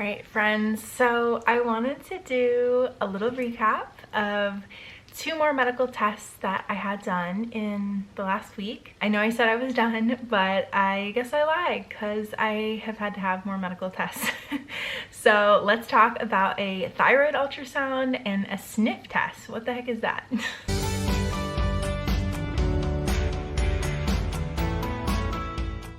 Alright friends, so I wanted to do a little recap of 2 more medical tests that I had done in the last week. I know I said I was done, but I guess I lied because I have had to have more medical tests. So let's talk about a thyroid ultrasound and a SNIFF test. What the heck is that?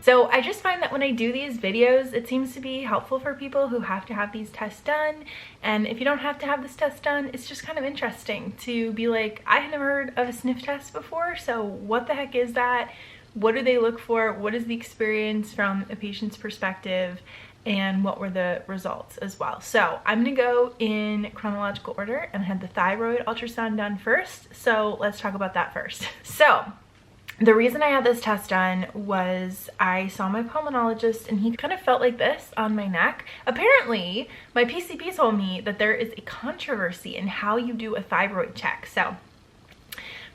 So I just find that when I do these videos, it seems to be helpful for people who have to have these tests done. And if you don't have to have this test done, it's just kind of interesting to be like, I had never heard of a SNIFF test before, so what the heck is that? What do they look for? What is the experience from a patient's perspective? And what were the results as well? So I'm gonna go in chronological order and I had the thyroid ultrasound done first. So let's talk about that first. So the reason I had this test done was I saw my pulmonologist and he kind of felt like this on my neck. Apparently, my PCP told me that there is a controversy in how you do a thyroid check. So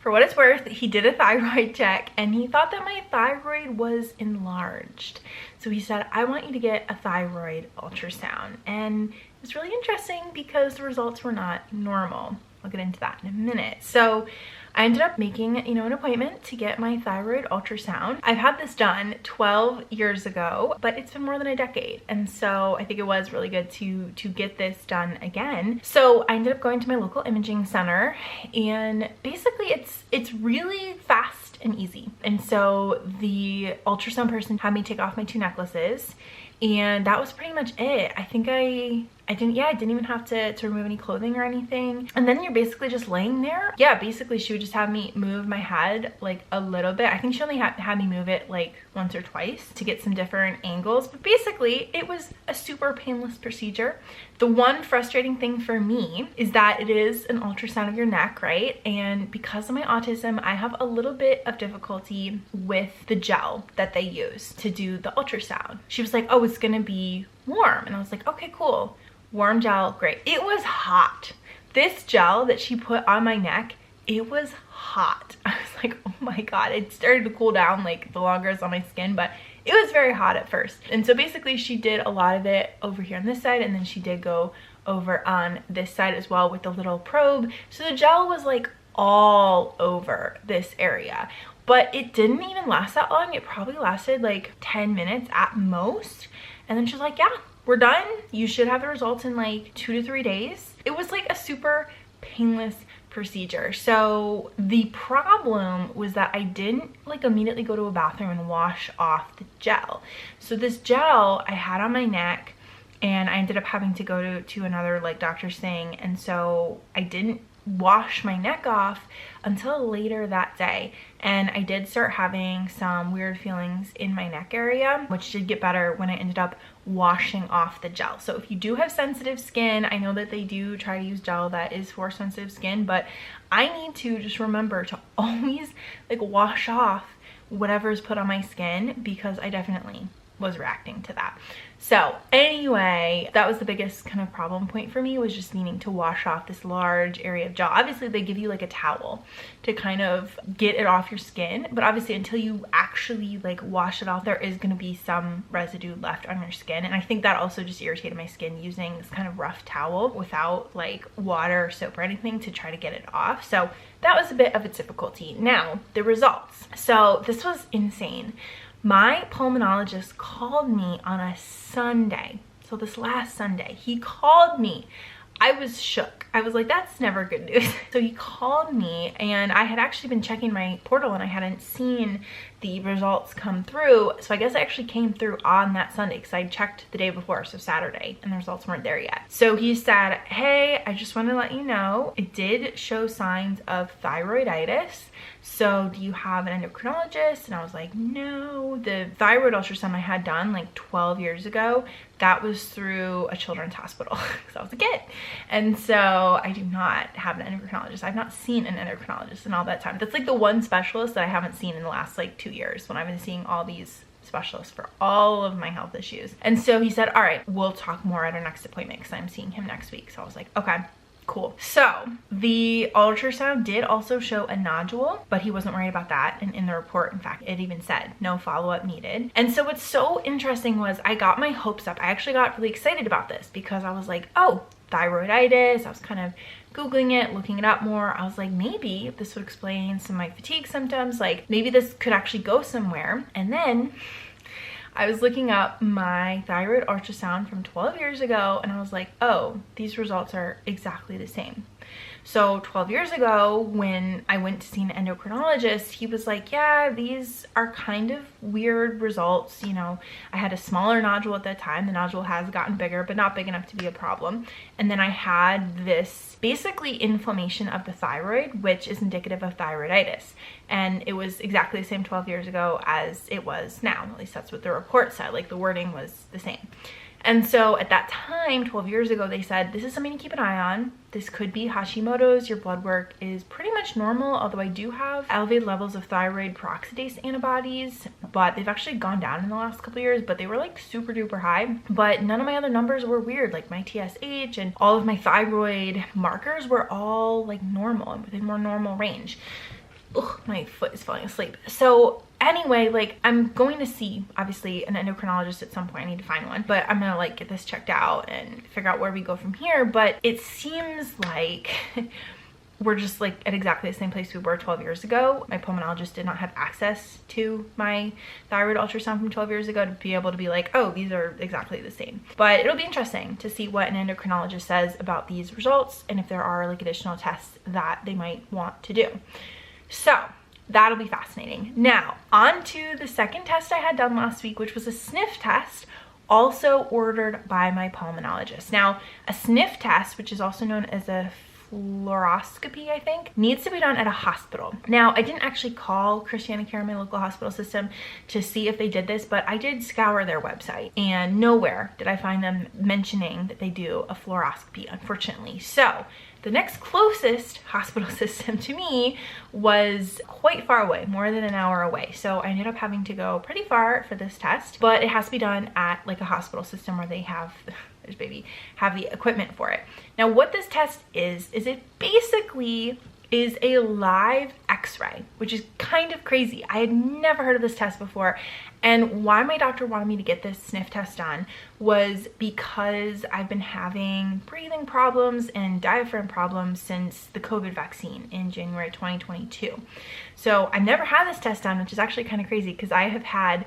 for what it's worth, he did a thyroid check and he thought that my thyroid was enlarged. So he said, I want you to get a thyroid ultrasound. And it was really interesting because the results were not normal. I'll get into that in a minute. So I ended up making, an appointment to get my thyroid ultrasound. I've had this done 12 years ago, but it's been more than a decade. And so I think it was really good to get this done again. So I ended up going to my local imaging center and basically it's really fast and easy. And so the ultrasound person had me take off my 2 necklaces and that was pretty much it. I think I didn't even have to remove any clothing or anything. And then you're basically just laying there. Yeah, basically she would just have me move my head like a little bit. I think she only had me move it like once or twice to get some different angles. But basically it was a super painless procedure. The one frustrating thing for me is that it is an ultrasound of your neck, right? And because of my autism, I have a little bit of difficulty with the gel that they use to do the ultrasound. She was like, oh, it's gonna be warm. And I was like, okay, cool. Warm gel, great. It was hot. This gel that she put on my neck, it was hot. I was like, oh my God. It started to cool down like the longer it's on my skin, but it was very hot at first. And so basically she did a lot of it over here on this side, and then she did go over on this side as well with the little probe. So the gel was like all over this area, but it didn't even last that long. It probably lasted like 10 minutes at most. And then she's like, yeah, we're done. You should have the results in like 2 to 3 days. It was like a super painless procedure. So the problem was that I didn't like immediately go to a bathroom and wash off the gel. So this gel I had on my neck and I ended up having to go to another like doctor's thing. And so I didn't wash my neck off until later that day, and I did start having some weird feelings in my neck area, which did get better when I ended up washing off the gel. So if you do have sensitive skin, I know that they do try to use gel that is for sensitive skin, but I need to just remember to always like wash off whatever's put on my skin because I definitely was reacting to that. So anyway, that was the biggest kind of problem point for me, was just needing to wash off this large area of gel. Obviously they give you like a towel to kind of get it off your skin, but obviously until you actually like wash it off, there is going to be some residue left on your skin. And I think that also just irritated my skin, using this kind of rough towel without like water or soap or anything to try to get it off. So that was a bit of a difficulty. Now the results. So this was insane. My pulmonologist called me on a Sunday. So this last Sunday, he called me. I was shook. I was like, that's never good news. So he called me and I had actually been checking my portal and I hadn't seen the results come through. So I guess it actually came through on that Sunday because I checked the day before, so Saturday, and the results weren't there yet. So he said, hey, I just want to let you know, it did show signs of thyroiditis. So do you have an endocrinologist? And I was like, no. The thyroid ultrasound I had done like 12 years ago, that was through a children's hospital because I was a kid. And so I do not have an endocrinologist. I've not seen an endocrinologist in all that time. That's like the one specialist that I haven't seen in the last like 2 years, when I've been seeing all these specialists for all of my health issues. And so he said, all right, we'll talk more at our next appointment because I'm seeing him next week. So I was like, okay, Cool. So the ultrasound did also show a nodule, but he wasn't worried about that. And in the report, in fact, it even said no follow-up needed. And so what's so interesting was I got my hopes up. I actually got really excited about this because I was like, oh, thyroiditis. I was kind of Googling it, looking it up more. I was like, maybe this would explain some of my fatigue symptoms. Like maybe this could actually go somewhere. And then I was looking up my thyroid ultrasound from 12 years ago and I was like, oh, these results are exactly the same. So 12 years ago, when I went to see an endocrinologist, he was like, yeah, these are kind of weird results. You know, I had a smaller nodule at that time. The nodule has gotten bigger, but not big enough to be a problem. And then I had this basically inflammation of the thyroid, which is indicative of thyroiditis. And it was exactly the same 12 years ago as it was now. At least that's what the report said. Like the wording was the same. And so at that time, 12 years ago, they said, this is something to keep an eye on. This could be Hashimoto's. Your blood work is pretty much normal, although I do have elevated levels of thyroid peroxidase antibodies, but they've actually gone down in the last couple of years, but they were like super duper high. But none of my other numbers were weird, like my TSH and all of my thyroid markers were all like normal and within more normal range. Ugh, my foot is falling asleep. So anyway, like I'm going to see obviously an endocrinologist at some point. I need to find one, but I'm gonna like get this checked out and figure out where we go from here. But it seems like we're just like at exactly the same place we were 12 years ago. My pulmonologist did not have access to my thyroid ultrasound from 12 years ago to be able to be like, oh, these are exactly the same. But it'll be interesting to see what an endocrinologist says about these results and if there are like additional tests that they might want to do. So that'll be fascinating. Now, on to the second test I had done last week, which was a SNIFF test, also ordered by my pulmonologist. Now, a SNIFF test, which is also known as a fluoroscopy, I think, needs to be done at a hospital. Now, I didn't actually call Christiana Care, my local hospital system, to see if they did this, but I did scour their website and nowhere did I find them mentioning that they do a fluoroscopy, unfortunately. So the next closest hospital system to me was quite far away, more than an hour away. So I ended up having to go pretty far for this test, but it has to be done at like a hospital system where they have, there's baby, have the equipment for it. Now what this test is it basically is a live x-ray, which is kind of crazy. I had never heard of this test before. And why my doctor wanted me to get this SNIFF test done was because I've been having breathing problems and diaphragm problems since the COVID vaccine in January 2022. So I've never had this test done, which is actually kind of crazy because I have had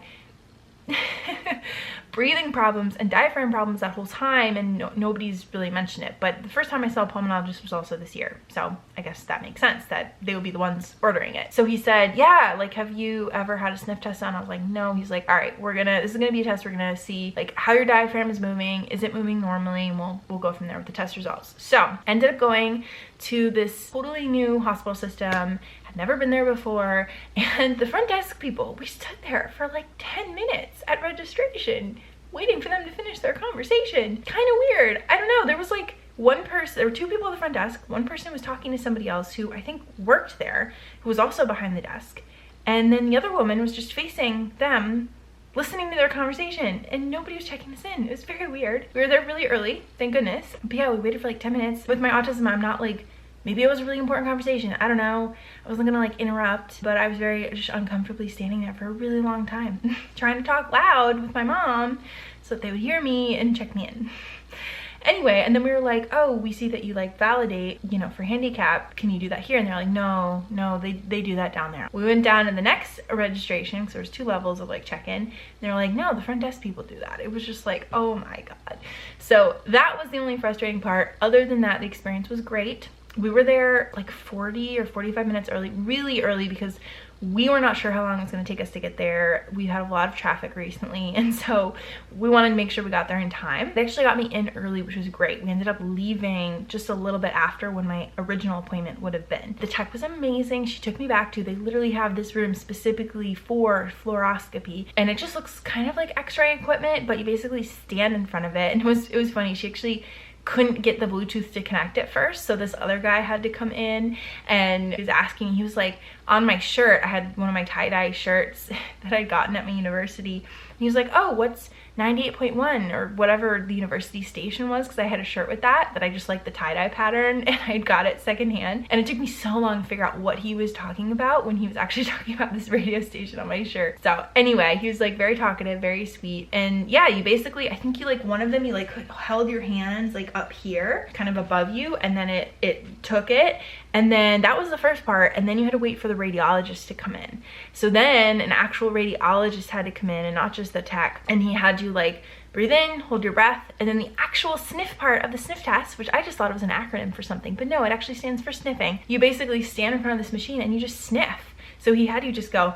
breathing problems and diaphragm problems that whole time and nobody's really mentioned it. But the first time I saw a pulmonologist was also this year. So I guess that makes sense that they would be the ones ordering it. So he said, yeah, like, have you ever had a SNIFF test done? I was like, no. He's like, all right, this is gonna be a test. We're gonna see like how your diaphragm is moving. Is it moving normally? And we'll go from there with the test results. So ended up going to this totally new hospital system. Had never been there before. And the front desk people, we stood there for like 10 minutes at registration waiting for them to finish their conversation. Kind of weird. I don't know. There was like one person, there were two people at the front desk. One person was talking to somebody else who I think worked there, who was also behind the desk. And then the other woman was just facing them, listening to their conversation, and nobody was checking us in. It was very weird. We were there really early, thank goodness. But yeah, we waited for like 10 minutes. With my autism, I'm not like, maybe it was a really important conversation. I don't know. I wasn't gonna like interrupt, but I was very just uncomfortably standing there for a really long time, trying to talk loud with my mom so that they would hear me and check me in. Anyway, and then we were like, oh, we see that you like validate, you know, for handicap. Can you do that here? And they're like, no, they do that down there. We went down to the next registration because there was 2 levels of like check-in. And they're like, no, the front desk people do that. It was just like, oh my God. So that was the only frustrating part. Other than that, the experience was great. We were there like 40 or 45 minutes early, really early, because we were not sure how long it was going to take us to get there. We had a lot of traffic recently, and so we wanted to make sure we got there in time. They actually got me in early, which was great. We ended up leaving just a little bit after when my original appointment would have been. The tech was amazing. She took me back to, they literally have this room specifically for fluoroscopy, and it just looks kind of like x-ray equipment, but you basically stand in front of it. And it was funny. She actually couldn't get the Bluetooth to connect at first, so this other guy had to come in and he was asking, he was like, on my shirt, I had one of my tie-dye shirts that I'd gotten at my university, and he was like, oh, what's 98.1 or whatever the university station was, because I had a shirt with that I just liked the tie-dye pattern, and I got it secondhand. And it took me so long to figure out what he was talking about when he was actually talking about this radio station on my shirt. So anyway, he was like very talkative, very sweet. And yeah, you basically, I think you like, one of them, you like held your hands like up here, kind of above you, and then it took it. And then that was the first part, and then you had to wait for the radiologist to come in. So then an actual radiologist had to come in, and not just the tech, and he had to like breathe in, hold your breath, and then the actual sniff part of the sniff test, which I just thought it was an acronym for something, but no, it actually stands for sniffing. You basically stand in front of this machine and you just sniff. So he had you just go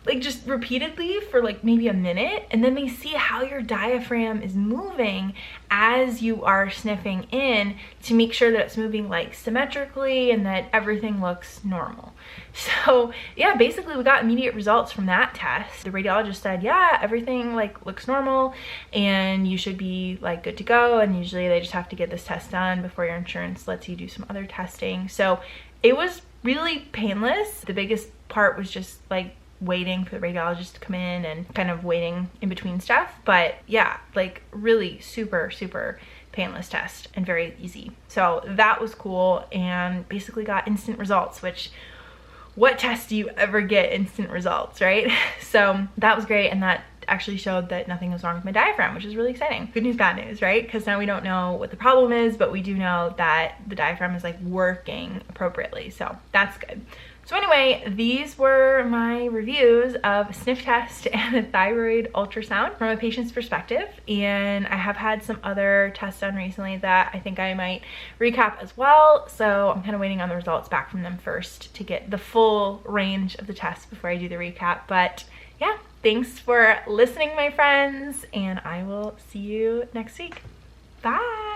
like just repeatedly for like maybe a minute, and then they see how your diaphragm is moving as you are sniffing in to make sure that it's moving like symmetrically and that everything looks normal. So yeah, basically we got immediate results from that test. The radiologist said, yeah, everything like looks normal and you should be like good to go, and usually they just have to get this test done before your insurance lets you do some other testing. So it was really painless. The biggest part was just like waiting for the radiologist to come in and kind of waiting in between stuff. But yeah, like really super painless test and very easy. So that was cool, and basically got instant results, which what test do you ever get instant results, right? So that was great, and that actually showed that nothing was wrong with my diaphragm, which is really exciting. Good news, bad news, right? Because now we don't know what the problem is, but we do know that the diaphragm is like working appropriately, so that's good. So anyway, these were my reviews of a sniff test and a thyroid ultrasound from a patient's perspective. And I have had some other tests done recently that I think I might recap as well. So I'm kind of waiting on the results back from them first to get the full range of the tests before I do the recap. But yeah, thanks for listening, my friends, and I will see you next week. Bye.